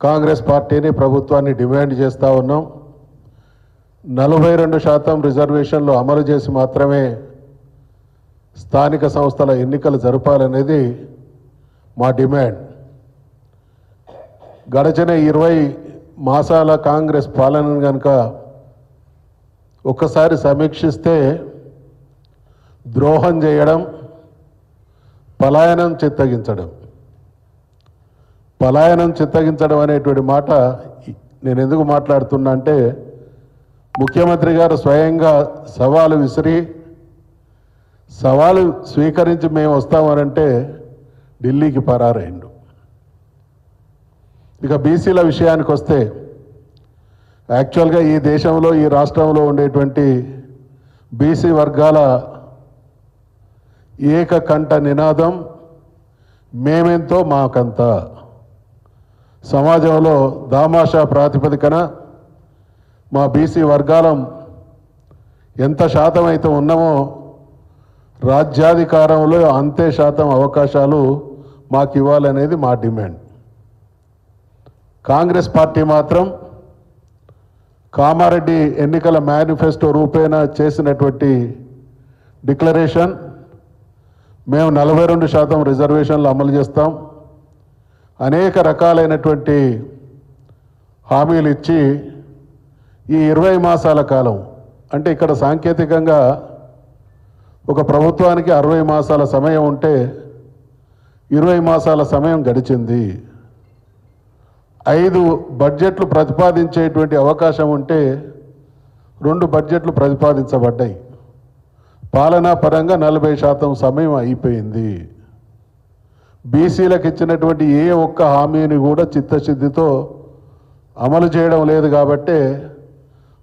కాంగ్రెస్ పార్టీని ప్రభుత్వాన్ని డిమాండ్ చేస్తూ ఉన్నాం. 42% రిజర్వేషన్లు అమలు చేసి మాత్రమే స్థానిక సంస్థల ఎన్నికలు జరపాలనేది మా డిమాండ్. గడచిన 20 మాసాల కాంగ్రెస్ పాలనను కనుక ఒక్కసారి సమీక్షిస్తే ద్రోహం చేయడం, పలాయనం చిత్తగించడం అనేటువంటి మాట నేను ఎందుకు మాట్లాడుతున్నా అంటే, ముఖ్యమంత్రి గారు స్వయంగా సవాలు విసిరి సవాలు స్వీకరించి మేము వస్తామనంటే ఢిల్లీకి పరారైండు. ఇక బీసీల విషయానికి వస్తే, యాక్చువల్గా ఈ దేశంలో ఈ రాష్ట్రంలో ఉండేటువంటి బీసీ వర్గాల ఏకకంఠ నినాదం మేమెంతో మాకంత. సమాజంలో దామాషా ప్రాతిపదికన మా బీసీ వర్గాలం ఎంత శాతం అయితే ఉన్నామో రాజ్యాధికారంలో అంతే శాతం అవకాశాలు మాకు ఇవ్వాలనేది మా డిమాండ్. కాంగ్రెస్ పార్టీ మాత్రం కామారెడ్డి ఎన్నికల మేనిఫెస్టో రూపేణా చేసినటువంటి డిక్లరేషన్, మేము 42% రిజర్వేషన్లు అమలు చేస్తాం, అనేక రకాలైనటువంటి హామీలు ఇచ్చి ఈ 20 మాసాల కాలం, అంటే ఇక్కడ సాంకేతికంగా ఒక ప్రభుత్వానికి 60 మాసాల సమయం ఉంటే 20 మాసాల సమయం గడిచింది. 5 బడ్జెట్లు ప్రతిపాదించేటువంటి అవకాశం ఉంటే 2 బడ్జెట్లు ప్రతిపాదించబడ్డాయి. పాలనా పరంగా 40% సమయం అయిపోయింది. బీసీలకు ఇచ్చినటువంటి ఏ ఒక్క హామీని కూడా చిత్తశుద్ధితో అమలు చేయడం లేదు. కాబట్టి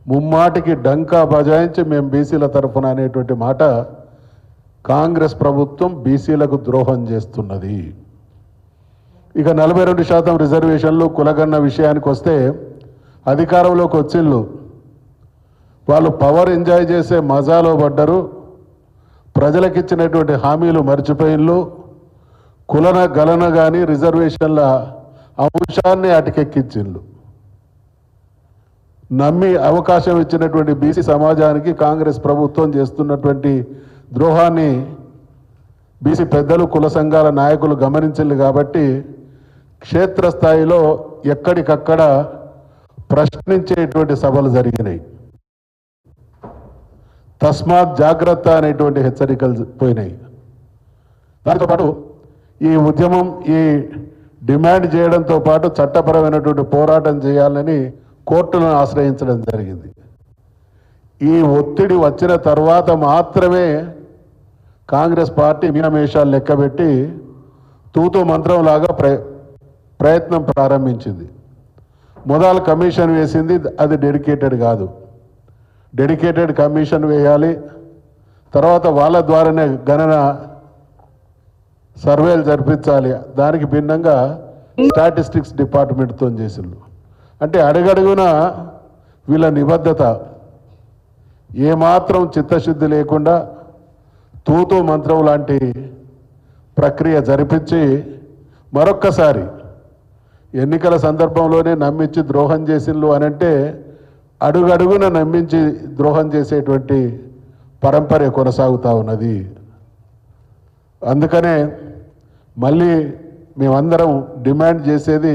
ముమ్మాటికి డంకా బజాయించి మేము బీసీల తరఫున అనేటువంటి మాట కాంగ్రెస్ ప్రభుత్వం బీసీలకు ద్రోహం చేస్తున్నది. ఇక 42% రిజర్వేషన్లు కులగన్న విషయానికి వస్తే, అధికారంలోకి వచ్చిళ్ళు, వాళ్ళు పవర్ ఎంజాయ్ చేసే మజాలో పడ్డరు, ప్రజలకు ఇచ్చినటువంటి హామీలు మర్చిపోయిళ్ళు, కులన గలన కానీ రిజర్వేషన్ల అంశాన్ని అటకెక్కించిండ్లు. నమ్మి అవకాశం ఇచ్చినటువంటి బీసీ సమాజానికి కాంగ్రెస్ ప్రభుత్వం చేస్తున్నటువంటి ద్రోహాన్ని బీసీ పెద్దలు, కుల సంఘాల నాయకులు గమనించింది. కాబట్టి క్షేత్రస్థాయిలో ఎక్కడికక్కడ ప్రశ్నించేటువంటి సభలు జరిగినాయి. తస్మాత్ జాగ్రత్త అనేటువంటి హెచ్చరికలు పోయినాయి. దాంతో పాటు ఈ ఉద్యమం, ఈ డిమాండ్ చేయడంతో పాటు చట్టపరమైనటువంటి పోరాటం చేయాలని కోర్టులను ఆశ్రయించడం జరిగింది. ఈ ఒత్తిడి వచ్చిన తర్వాత మాత్రమే కాంగ్రెస్ పార్టీ మీనమేషాలు లెక్కబెట్టి తూతూ మంత్రంలాగా ప్రయత్నం ప్రారంభించింది. మొదలు కమిషన్ వేసింది, అది డెడికేటెడ్ కాదు. డెడికేటెడ్ కమిషన్ వేయాలి, తర్వాత వాళ్ళ ద్వారానే గణన సర్వేలు జరిపించాలి. దానికి భిన్నంగా స్టాటిస్టిక్స్ డిపార్ట్మెంట్తో చేసిండ్రు. అంటే అడుగడుగున వీళ్ళ నిబద్ధత, ఏమాత్రం చిత్తశుద్ధి లేకుండా తూతూ మంత్రం లాంటి ప్రక్రియ జరిపించి మరొక్కసారి ఎన్నికల సందర్భంలోనే నమ్మించి ద్రోహం చేసిండ్రు అనంటే, అడుగడుగున నమ్మించి ద్రోహం చేసేటువంటి పరంపర కొనసాగుతూ ఉన్నది. అందుకనే మళ్ళీ మేమందరం డిమాండ్ చేసేది,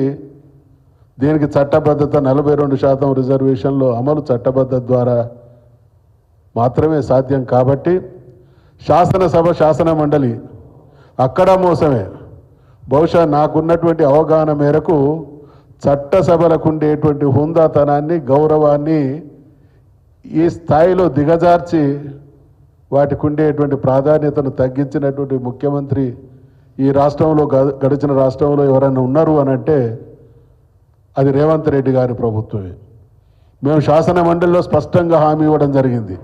దీనికి చట్టబద్ధత 42% రిజర్వేషన్లు అమలు చట్టబద్ధత ద్వారా మాత్రమే సాధ్యం. కాబట్టి శాసనసభ, శాసన మండలి అక్కడ మోసమే. బహుశా నాకున్నటువంటి అవగాహన మేరకు చట్టసభలకు ఉండేటువంటి హుందాతనాన్ని, గౌరవాన్ని ఈ స్థాయిలో దిగజార్చి వాటికి ఉండేటువంటి ప్రాధాన్యతను తగ్గించినటువంటి ముఖ్యమంత్రి ఈ రాష్ట్రంలో, గడిచిన రాష్ట్రంలో ఎవరైనా ఉన్నారు అనంటే అది రేవంత్ రెడ్డి గారి ప్రభుత్వమే. మేము శాసన మండలిలో స్పష్టంగా హామీ ఇవ్వడం జరిగింది.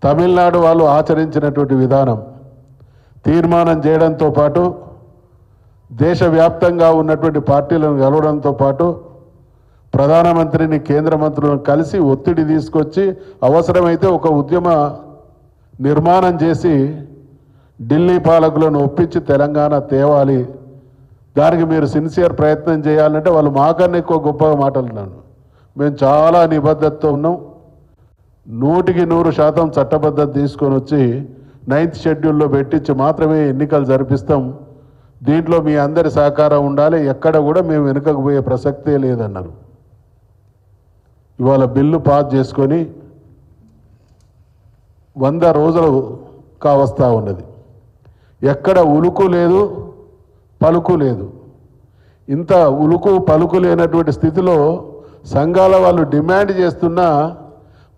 తమిళనాడు వాళ్ళు ఆచరించినటువంటి విధానం తీర్మానం చేయడంతో పాటు దేశవ్యాప్తంగా ఉన్నటువంటి పార్టీలను కలవడంతో పాటు ప్రధానమంత్రిని, కేంద్ర మంత్రులను కలిసి ఒత్తిడి తీసుకొచ్చి అవసరమైతే ఒక ఉద్యమ నిర్మాణం చేసి ఢిల్లీ పాలకులను ఒప్పించి తెలంగాణ తేవాలి, దానికి మీరు సిన్సియర్ ప్రయత్నం చేయాలంటే వాళ్ళు మాకన్నా ఎక్కువ గొప్పగా మాట్లాడుతున్నాను. మేము చాలా నిబద్ధతతో ఉన్నాం. 100% చట్టబద్ధత తీసుకొని వచ్చి 9th షెడ్యూల్లో పెట్టించి మాత్రమే ఎన్నికలు జరిపిస్తాం. దీంట్లో మీ అందరి సహకారం ఉండాలి. ఎక్కడ కూడా మేము వెనుకకు పోయే ప్రసక్తే లేదన్నారు. ఇవాళ బిల్లు పాస్ చేసుకొని 100 రోజులు కావస్తా ఉన్నది. ఎక్కడ ఉలుకు లేదు, పలుకు లేదు. ఇంత ఉలుకు పలుకు లేనటువంటి స్థితిలో సంఘాల వాళ్ళు డిమాండ్ చేస్తున్నా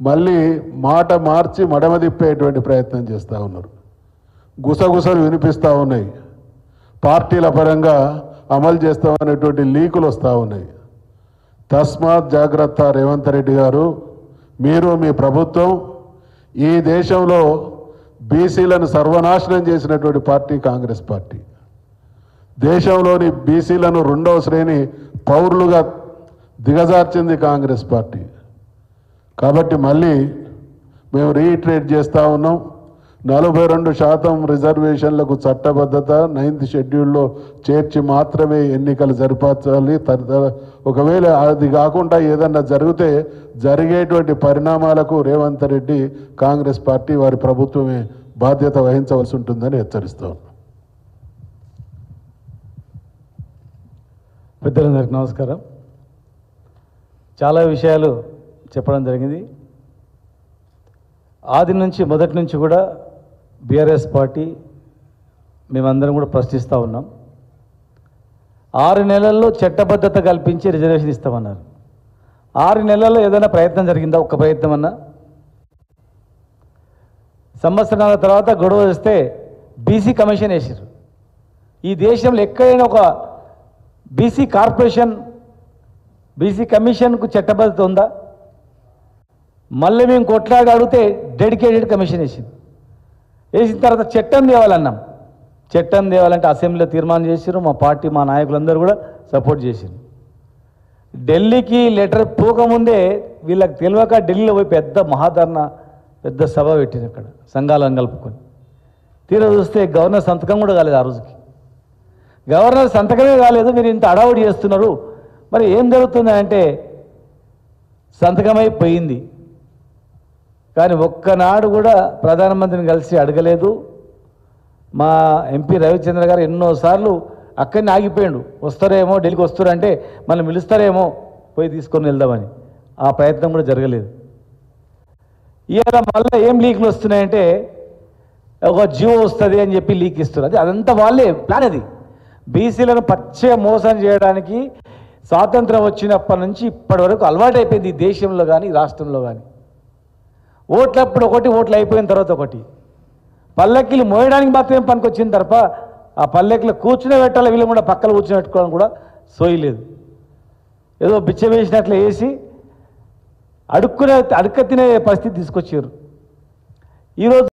మళ్ళీ మాట మార్చి మడమ తిప్పేటువంటి ప్రయత్నం చేస్తూ ఉన్నారు. గుసగుసలు వినిపిస్తూ ఉన్నాయి. పార్టీల పరంగా అమలు చేస్తామనేటువంటి లీకులు వస్తూ ఉన్నాయి. తస్మాత్ జాగ్రత్త రేవంత్ రెడ్డి గారు, మీరు మీ ప్రభుత్వం ఈ దేశంలో బీసీలను సర్వనాశనం చేసినటువంటి పార్టీ కాంగ్రెస్ పార్టీ. దేశంలోని బీసీలను 2వ శ్రేణి పౌరులుగా దిగజార్చింది కాంగ్రెస్ పార్టీ. కాబట్టి మళ్ళీ మేము రీఇటరేట్ చేస్తూ ఉన్నాం. 42% రిజర్వేషన్లకు చట్టబద్ధత 9th షెడ్యూల్లో చేర్చి మాత్రమే ఎన్నికలు జరిపించాలి. ఒకవేళ అది కాకుండా ఏదన్నా జరిగితే జరిగేటువంటి పరిణామాలకు రేవంత్ రెడ్డి కాంగ్రెస్ పార్టీ వారి ప్రభుత్వమే బాధ్యత వహించవలసి ఉంటుందని హెచ్చరిస్తాం. పెద్దలందరికీ నమస్కారం. చాలా విషయాలు చెప్పడం జరిగింది. ఆది నుంచి మొదటి నుంచి కూడా బీఆర్ఎస్ పార్టీ మేమందరం కూడా ప్రశ్నిస్తూ ఉన్నాం. 6 నెలల్లో చట్టబద్ధత కల్పించి రిజర్వేషన్ ఇస్తామన్నారు. 6 నెలల్లో ఏదైనా ప్రయత్నం జరిగిందా? ఒక్క ప్రయత్నం అన్నా? సంవత్సరాల తర్వాత గొడవ వస్తే బీసీ కమిషన్ వేసారు. ఈ దేశంలో ఎక్కడైనా ఒక బీసీ కార్పొరేషన్, బీసీ కమిషన్కు చట్టబద్ధత ఉందా? మళ్ళీ మేము కొట్లాడి అడిగితే డెడికేటెడ్ కమిషన్ వేసింది. వేసిన తర్వాత చట్టం తేవాలన్నాం. చట్టం తేవాలంటే అసెంబ్లీలో తీర్మానం చేశారు. మా పార్టీ, మా నాయకులందరూ కూడా సపోర్ట్ చేశారు. ఢిల్లీకి లెటర్ పోకముందే వీళ్ళకి తెలియక ఢిల్లీలో పోయి పెద్ద మహాధరణ, పెద్ద సభ పెట్టింది. అక్కడ సంఘాలను కలుపుకొని తీరా చూస్తే గవర్నర్ సంతకం కూడా కాలేదు. ఆ రోజుకి గవర్నర్ సంతకమే కాలేదు. మీరు ఇంత అడావుడి చేస్తున్నారు, మరి ఏం జరుగుతుంది అంటే సంతకమైపోయింది. కానీ ఒక్కనాడు కూడా ప్రధానమంత్రిని కలిసి అడగలేదు. మా ఎంపీ రవిచంద్ర గారు ఎన్నోసార్లు అక్కడిని ఆగిపోయాడు. వస్తారేమో, ఢిల్లీకి వస్తారంటే మళ్ళీ పిలుస్తారేమో పోయి తీసుకొని వెళ్దామని. ఆ ప్రయత్నం కూడా జరగలేదు. ఇవాళ మళ్ళీ ఏం లీకులు వస్తున్నాయంటే ఒక జియో వస్తుంది అని చెప్పి లీక్ ఇస్తున్నారు. అదంతా వాళ్ళే ప్లాన్. అది బీసీలను పచ్చగా మోసం చేయడానికి స్వాతంత్రం వచ్చినప్పటి నుంచి ఇప్పటి వరకు అలవాటైపోయింది ఈ దేశంలో కానీ రాష్ట్రంలో కానీ. ఓట్లప్పుడు ఒకటి, ఓట్లు అయిపోయిన తర్వాత ఒకటి. పల్లెకిలు మోయడానికి మాత్రమే పనికొచ్చిన తప్ప ఆ పల్లెకిలో కూర్చునే పెట్టాలి, వీళ్ళు కూడా పక్కన కూర్చుని పెట్టుకోవడం కూడా సోయలేదు. ఏదో బిచ్చ వేసినట్లు వేసి అడుక్క తినే పరిస్థితి తీసుకొచ్చారు. ఈరోజు